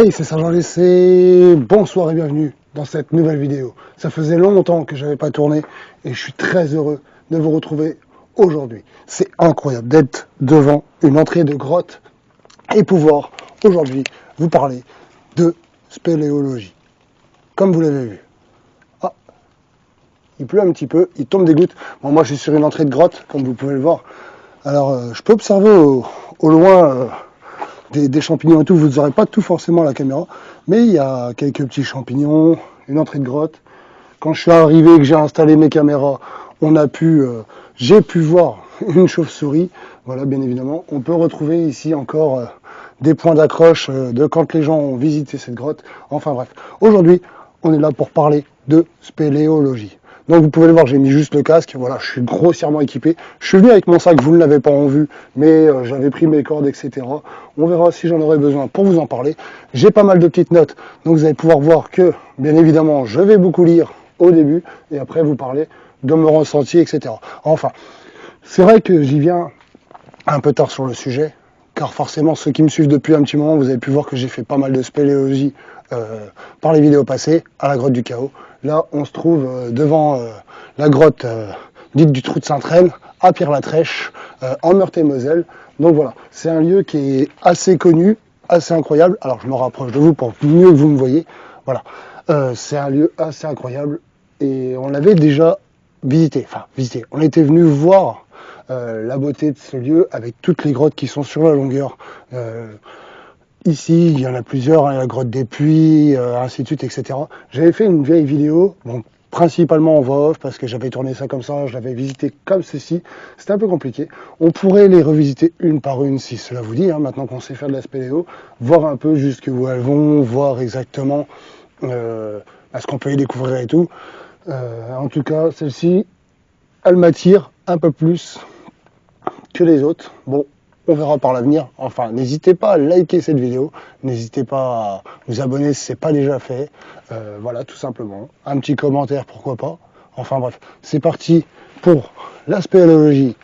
Hey, c'est Sergent Lessé, bonsoir et bienvenue dans cette nouvelle vidéo. Ça faisait longtemps que je n'avais pas tourné et je suis très heureux de vous retrouver aujourd'hui. C'est incroyable d'être devant une entrée de grotte et pouvoir aujourd'hui vous parler de spéléologie. Comme vous l'avez vu. Ah, il pleut un petit peu, il tombe des gouttes. Bon, moi je suis sur une entrée de grotte, comme vous pouvez le voir. Alors je peux observer au loin des champignons et tout, vous n'aurez pas tout forcément à la caméra, mais il y a quelques petits champignons, une entrée de grotte. Quand je suis arrivé et que j'ai installé mes caméras, j'ai pu voir une chauve-souris. Voilà, bien évidemment. On peut retrouver ici encore des points d'accroche de quand les gens ont visité cette grotte. Enfin bref, aujourd'hui, on est là pour parler de spéléologie. Donc vous pouvez le voir, j'ai mis juste le casque, voilà, je suis grossièrement équipé. Je suis venu avec mon sac, vous ne l'avez pas en vue, mais j'avais pris mes cordes, etc. On verra si j'en aurai besoin pour vous en parler. J'ai pas mal de petites notes, donc vous allez pouvoir voir que, bien évidemment, je vais beaucoup lire au début, et après vous parler de mon ressenti, etc. Enfin, c'est vrai que j'y viens un peu tard sur le sujet, car forcément, ceux qui me suivent depuis un petit moment, vous avez pu voir que j'ai fait pas mal de spéléologie par les vidéos passées, à la grotte du Chaos. Là, on se trouve devant la grotte dite du Trou de Sainte-Reine, à Pierre-la-Trèche, en Meurthe-et-Moselle. Donc voilà, c'est un lieu qui est assez connu, assez incroyable. Alors, je me rapproche de vous pour mieux que vous me voyez. Voilà, c'est un lieu assez incroyable et on l'avait déjà visité. Enfin, visité. On était venu voir la beauté de ce lieu avec toutes les grottes qui sont sur la longueur. Ici, il y en a plusieurs, hein, la grotte des Puits, ainsi de suite, etc. J'avais fait une vieille vidéo, bon, principalement en voix off, parce que j'avais tourné ça comme ça, je l'avais visité comme ceci. C'était un peu compliqué. On pourrait les revisiter une par une, si cela vous dit, hein, maintenant qu'on sait faire de la spéléo, voir un peu jusqu'où elles vont, voir exactement ce qu'on peut y découvrir et tout. En tout cas, celle-ci, elle m'attire un peu plus que les autres. Bon, on verra par l'avenir. Enfin, n'hésitez pas à liker cette vidéo. N'hésitez pas à vous abonner si ce n'est pas déjà fait. Voilà, tout simplement. Un petit commentaire, pourquoi pas. Enfin bref, c'est parti pour la spéléologie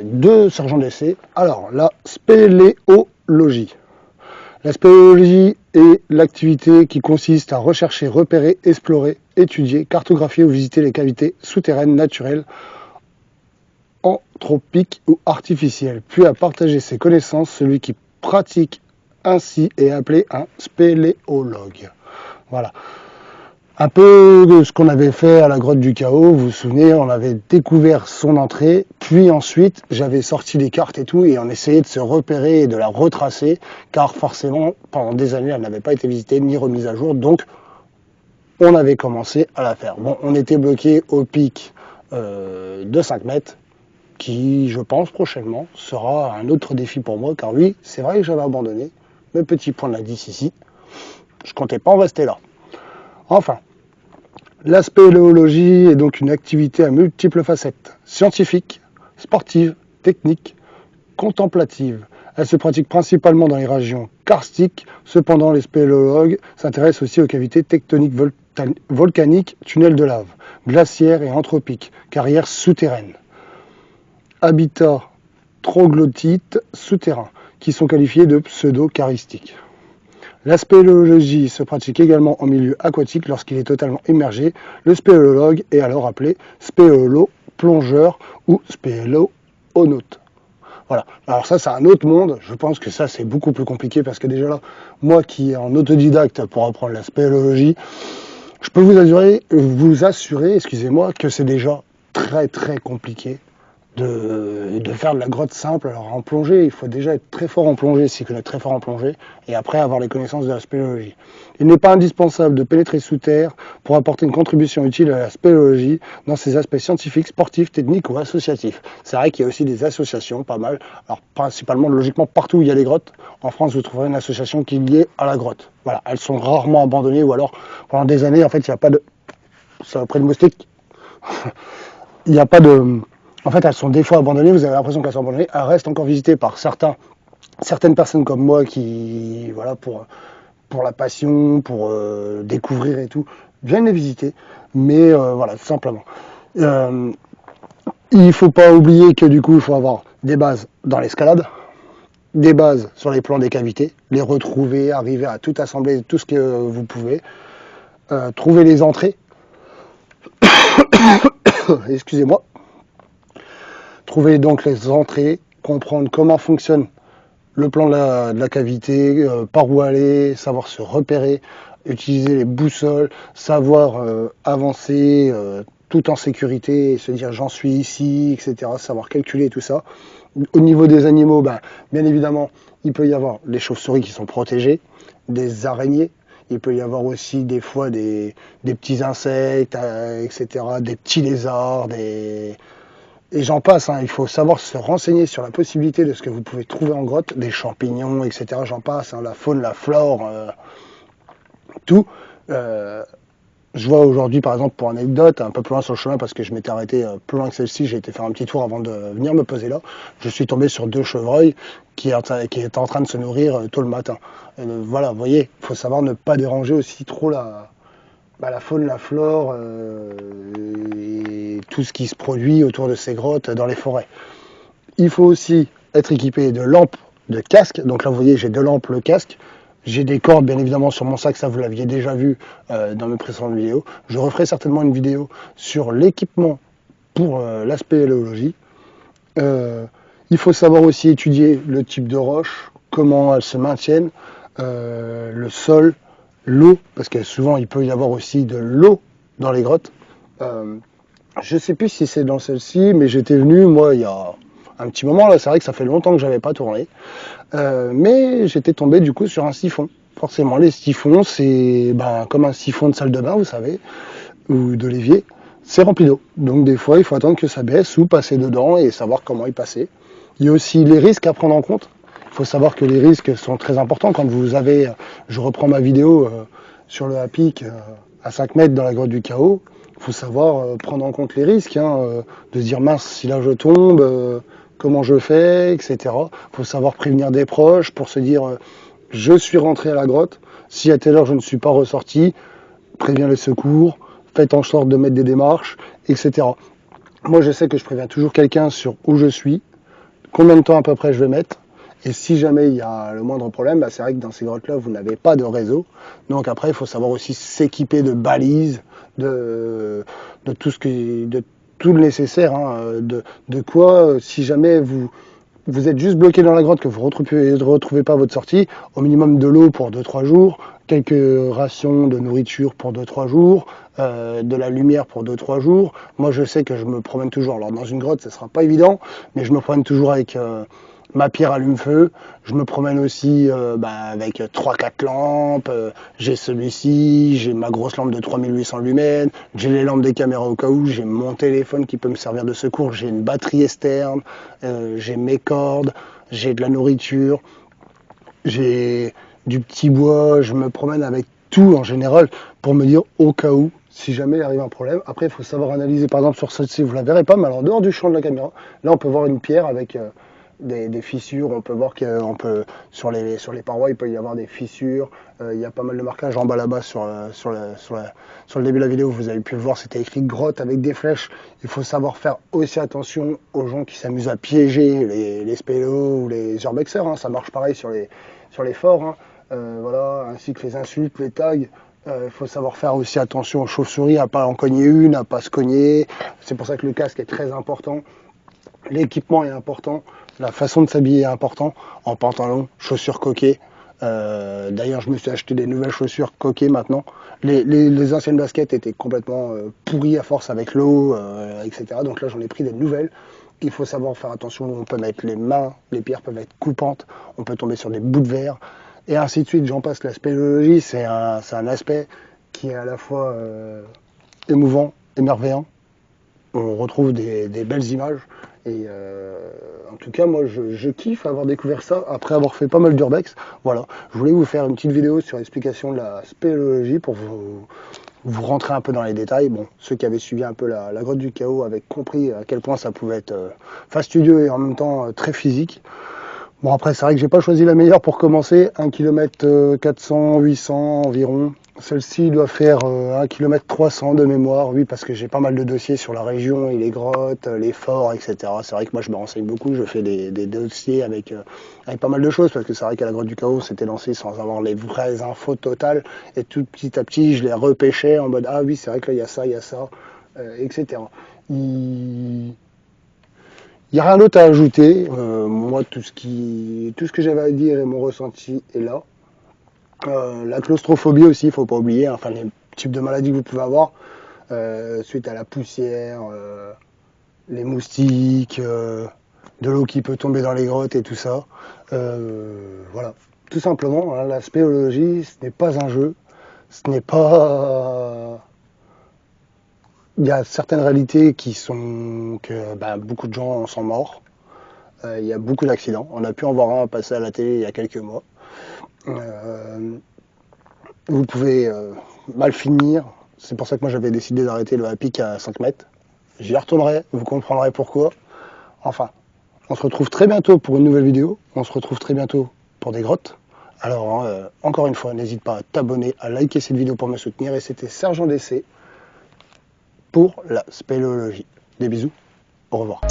de Sergent Lessé. Alors, la spéléologie. La spéléologie est l'activité qui consiste à rechercher, repérer, explorer, étudier, cartographier ou visiter les cavités souterraines naturelles, anthropiques ou artificielles, puis à partager ses connaissances. Celui qui pratique ainsi est appelé un spéléologue. Voilà. Un peu de ce qu'on avait fait à la grotte du Chaos, vous vous souvenez, on avait découvert son entrée, puis ensuite j'avais sorti les cartes et tout, et on essayait de se repérer et de la retracer, car forcément, pendant des années, elle n'avait pas été visitée ni remise à jour, donc on avait commencé à la faire. Bon, on était bloqué au pic de 5 mètres, qui, je pense, prochainement, sera un autre défi pour moi, car oui, c'est vrai que j'avais abandonné mes petits points d'indice ici, je comptais pas en rester là. Enfin, la spéléologie est donc une activité à multiples facettes, scientifique, sportive, technique, contemplative. Elle se pratique principalement dans les régions karstiques, cependant les spéléologues s'intéressent aussi aux cavités tectoniques volcaniques, tunnels de lave, glaciaires et anthropiques, carrières souterraines, habitats troglodytes souterrains, qui sont qualifiés de pseudo-karistiques. La spéléologie se pratique également en milieu aquatique lorsqu'il est totalement immergé. Le spéléologue est alors appelé spéléo-plongeur ou spéléonaute. Voilà. Alors ça, c'est un autre monde. Je pense que ça, c'est beaucoup plus compliqué parce que déjà là, moi qui est en autodidacte pour apprendre la spéléologie, je peux vous assurer, excusez-moi, que c'est déjà très très compliqué de faire de la grotte simple. Alors en plongée, il faut déjà être très fort en plongée, s'y connaître très fort en plongée, et après avoir les connaissances de la spéléologie. Il n'est pas indispensable de pénétrer sous terre pour apporter une contribution utile à la spéléologie dans ses aspects scientifiques, sportifs, techniques ou associatifs. C'est vrai qu'il y a aussi des associations, pas mal. Alors principalement, logiquement, partout où il y a des grottes, en France, vous trouverez une association qui est liée à la grotte. Voilà, elles sont rarement abandonnées, ou alors pendant des années, en fait, il n'y a pas de... Ça près de moustique. Il n'y a pas de... En fait, elles sont des fois abandonnées, vous avez l'impression qu'elles sont abandonnées, elles restent encore visitées par certaines personnes comme moi qui, voilà, pour la passion, pour découvrir et tout, viennent les visiter, mais voilà, tout simplement. Il ne faut pas oublier que du coup, il faut avoir des bases dans l'escalade, des bases sur les plans des cavités, les retrouver, arriver à tout assembler, tout ce que vous pouvez, trouver les entrées, excusez-moi, trouver donc les entrées, comprendre comment fonctionne le plan de la cavité, par où aller, savoir se repérer, utiliser les boussoles, savoir avancer tout en sécurité et se dire j'en suis ici, etc. Savoir calculer tout ça. Au niveau des animaux, ben, bien évidemment, il peut y avoir des chauves-souris qui sont protégées, des araignées, il peut y avoir aussi des fois des petits insectes, etc., des petits lézards, et j'en passe, hein. Il faut savoir se renseigner sur la possibilité de ce que vous pouvez trouver en grotte, des champignons, etc. J'en passe, hein. La faune, la flore, tout. Euh, je vois aujourd'hui, par exemple, pour anecdote, un peu plus loin sur le chemin, parce que je m'étais arrêté plus loin que celle-ci, j'ai été faire un petit tour avant de venir me poser là. Je suis tombé sur 2 chevreuils qui étaient en train de se nourrir tôt le matin. Voilà, vous voyez, il faut savoir ne pas déranger aussi trop la faune, la flore et tout ce qui se produit autour de ces grottes dans les forêts. Il faut aussi être équipé de lampes, de casque. Donc là, vous voyez, j'ai 2 lampes, le casque. J'ai des cordes, bien évidemment, sur mon sac. Ça, vous l'aviez déjà vu dans mes précédentes vidéos. Je referai certainement une vidéo sur l'équipement pour la spéléologie. Il faut savoir aussi étudier le type de roche, comment elles se maintiennent, le sol, l'eau, parce que souvent, il peut y avoir aussi de l'eau dans les grottes. Je ne sais plus si c'est dans celle-ci, mais j'étais venu, moi, il y a un petit moment, là, c'est vrai que ça fait longtemps que j'avais pas tourné, mais j'étais tombé du coup sur un siphon. Forcément, les siphons, c'est comme un siphon de salle de bain, vous savez, ou de l'évier, c'est rempli d'eau. Donc des fois, il faut attendre que ça baisse ou passer dedans et savoir comment y passer. Il y a aussi les risques à prendre en compte. Il faut savoir que les risques sont très importants quand vous avez, je reprends ma vidéo sur le Hapic à 5 mètres dans la grotte du chaos. Il faut savoir prendre en compte les risques, hein, de se dire mince, si là je tombe, comment je fais, etc. Il faut savoir prévenir des proches pour se dire je suis rentré à la grotte, si à telle heure je ne suis pas ressorti, préviens les secours, faites en sorte de mettre des démarches, etc. Moi je sais que je préviens toujours quelqu'un sur où je suis, combien de temps à peu près je vais mettre, et si jamais il y a le moindre problème, c'est vrai que dans ces grottes-là, vous n'avez pas de réseau. Donc après, il faut savoir aussi s'équiper de balises, de tout le nécessaire, hein, de quoi, si jamais vous êtes juste bloqué dans la grotte, que vous ne retrouvez pas votre sortie, au minimum de l'eau pour 2-3 jours, quelques rations de nourriture pour 2-3 jours, de la lumière pour 2-3 jours. Moi, je sais que je me promène toujours. Alors, dans une grotte, ce ne sera pas évident, mais je me promène toujours avec ma pierre allume-feu. Je me promène aussi avec 3-4 lampes. J'ai celui-ci, j'ai ma grosse lampe de 3800 lumens, j'ai les lampes des caméras au cas où, j'ai mon téléphone qui peut me servir de secours, j'ai une batterie externe, j'ai mes cordes, j'ai de la nourriture, j'ai du petit bois. Je me promène avec tout en général pour me dire au cas où, si jamais il arrive un problème. Après, il faut savoir analyser. Par exemple, sur celle-ci, vous ne la verrez pas, mais alors dehors du champ de la caméra, là, on peut voir une pierre avec des fissures. On peut voir que sur les parois, il peut y avoir des fissures. Il y a pas mal de marquages en bas là-bas sur le début de la vidéo. Vous avez pu le voir, c'était écrit grotte avec des flèches. Il faut savoir faire aussi attention aux gens qui s'amusent à piéger les spélos ou les urbexers. Hein. Ça marche pareil sur les forts. Hein. Voilà, ainsi que les insultes, les tags. Il faut savoir faire aussi attention aux chauves-souris, à pas en cogner une, à pas se cogner. C'est pour ça que le casque est très important. L'équipement est important. La façon de s'habiller est important. En pantalon, chaussures coquées. D'ailleurs, je me suis acheté des nouvelles chaussures coquées maintenant. Les anciennes baskets étaient complètement pourries à force avec l'eau, etc. Donc là, j'en ai pris des nouvelles. Il faut savoir faire attention. On peut mettre les mains, les pierres peuvent être coupantes. On peut tomber sur des bouts de verre. Et ainsi de suite, j'en passe. La spéléologie, c'est un aspect qui est à la fois émouvant, émerveillant. On retrouve des belles images. Et en tout cas, moi, je kiffe avoir découvert ça après avoir fait pas mal d'urbex. Voilà, je voulais vous faire une petite vidéo sur l'explication de la spéléologie pour vous rentrer un peu dans les détails. Bon, ceux qui avaient suivi un peu la grotte du chaos avaient compris à quel point ça pouvait être fastidieux et en même temps très physique. Bon, après, c'est vrai que j'ai pas choisi la meilleure pour commencer. 1 km 400, 800 environ. Celle-ci doit faire 1,3 km de mémoire, oui, parce que j'ai pas mal de dossiers sur la région et les grottes, les forts, etc. C'est vrai que moi je me renseigne beaucoup, je fais des dossiers avec pas mal de choses, parce que c'est vrai qu'à la grotte du chaos, c'était lancé sans avoir les vraies infos totales, et tout petit à petit, je les repêchais en mode ah oui, c'est vrai que là il y a ça, etc. Il n'y a rien d'autre à ajouter. Moi, tout ce que j'avais à dire et mon ressenti est là. La claustrophobie aussi, il faut pas oublier, hein, enfin les types de maladies que vous pouvez avoir suite à la poussière, les moustiques, de l'eau qui peut tomber dans les grottes et tout ça. Voilà, tout simplement, hein, la spéléologie, ce n'est pas un jeu, ce n'est pas. Il y a certaines réalités qui sont que beaucoup de gens en sont morts. Il y a beaucoup d'accidents. On a pu en voir un passer à la télé il y a quelques mois. Euh, Vous pouvez mal finir. C'est pour ça que moi j'avais décidé d'arrêter le pic à 5 mètres. J'y retournerai, vous comprendrez pourquoi. Enfin, on se retrouve très bientôt pour une nouvelle vidéo. On se retrouve très bientôt pour des grottes. Alors, encore une fois, n'hésite pas à t'abonner, à liker cette vidéo pour me soutenir. Et c'était Sergent DC pour la spéléologie. Des bisous, au revoir.